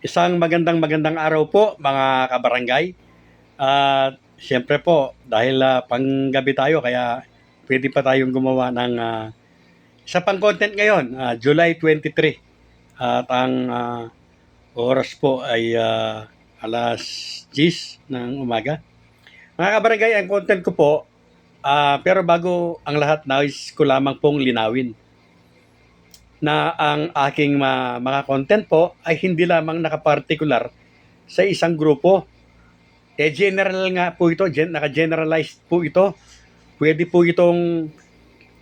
Isang magandang araw po mga kabarangay. At siyempre po dahil panggabi tayo kaya pwede pa tayong gumawa ng isa pang content ngayon, July 23. At ang oras po ay alas 10 ng umaga. Mga kabarangay, ang content ko po, pero bago ang lahat, nais ko lamang pong linawin na ang aking mga content po ay hindi lamang nakapartikular sa isang grupo. General nga po ito, naka-generalized po ito. Pwede po itong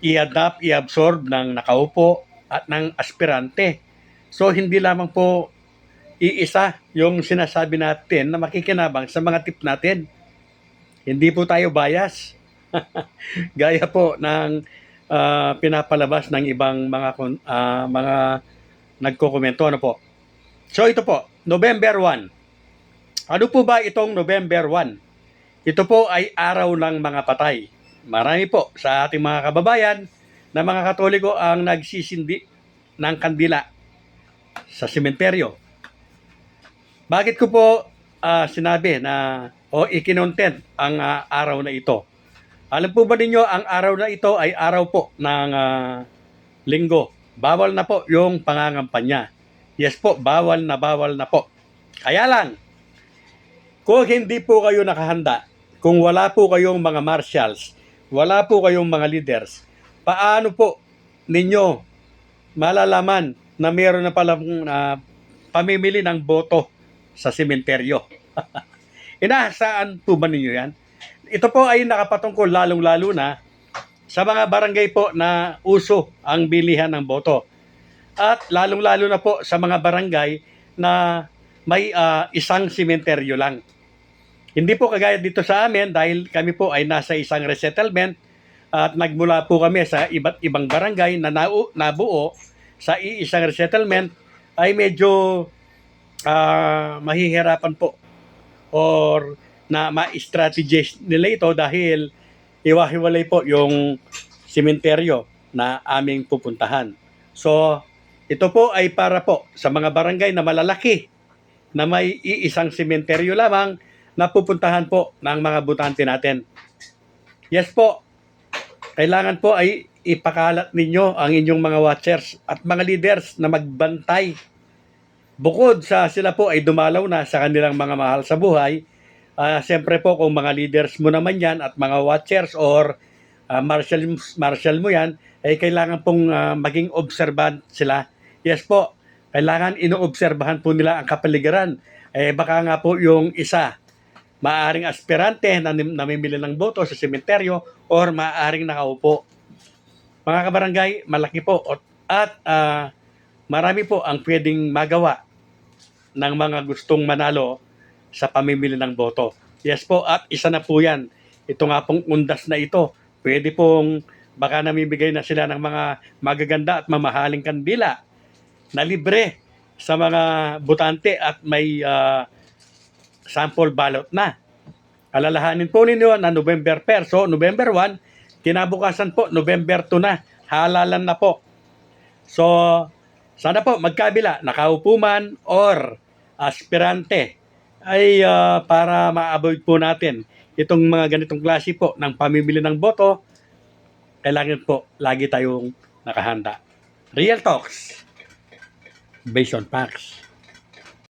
i-adapt, i-absorb ng nakaupo at ng aspirante. So hindi lamang po iisa yung sinasabi natin na makikinabang sa mga tip natin. Hindi po tayo bias. Gaya po ng pinapalabas ng ibang mga nagkokomento. Ano po? So ito po, November 1. Ano po ba itong November 1? Ito po ay araw ng mga patay. Marami po sa ating mga kababayan na mga Katoliko ang nagsisindi ng kandila sa sementeryo. Bakit ko po sinabi na ikinontent ang araw na ito? Alam po ba ninyo, ang araw na ito ay araw po ng linggo. Bawal na po yung pangangampanya. Yes po, bawal na po. Kaya lang, kung hindi po kayo nakahanda, kung wala po kayong mga marshals, wala po kayong mga leaders, paano po ninyo malalaman na meron na palang pamimili ng boto sa sementeryo? Inaasahan po ba ninyo yan? Ito po ay nakapatungkol lalong-lalo na sa mga barangay po na uso ang bilihan ng boto. At lalong-lalo na po sa mga barangay na may isang sementeryo lang. Hindi po kagaya dito sa amin dahil kami po ay nasa isang resettlement at nagmula po kami sa iba't ibang barangay na nabuo sa isang resettlement, ay medyo mahihirapan po or na ma-strategize nila ito dahil iwahiwalay po yung sementeryo na aming pupuntahan. So, ito po ay para po sa mga barangay na malalaki na may iisang sementeryo lamang na pupuntahan po ng mga butante natin. Yes po, kailangan po ay ipakalat ninyo ang inyong mga watchers at mga leaders na magbantay. Bukod sa sila po ay dumalaw na sa kanilang mga mahal sa buhay, siyempre po kung mga leaders mo naman yan at mga watchers or marshal mo yan, ay kailangan pong maging observant sila. Yes po, kailangan inoobserbahan po nila ang kapaligiran. Baka nga po yung isa, maaring aspirante na namimili ng boto sa sementeryo or maaring nakaupo. Mga kabarangay, malaki po at marami po ang pwedeng magawa ng mga gustong manalo sa pamimili ng boto. Yes po, at isa na po yan. Ito nga pong undas na ito. Pwede pong baka namimigay na sila ng mga magaganda at mamahaling kandila na libre sa mga butante at may sample ballot na. Alalahanin po ninyo na November 1, so November 1, kinabukasan po, November 2 na, halalan na po. So, sana po magkabila, nakaupo man or aspirante, ay para ma-avoid po natin itong mga ganitong klase po ng pamimili ng boto, kailangan po lagi tayong nakahanda. Real talks based on facts.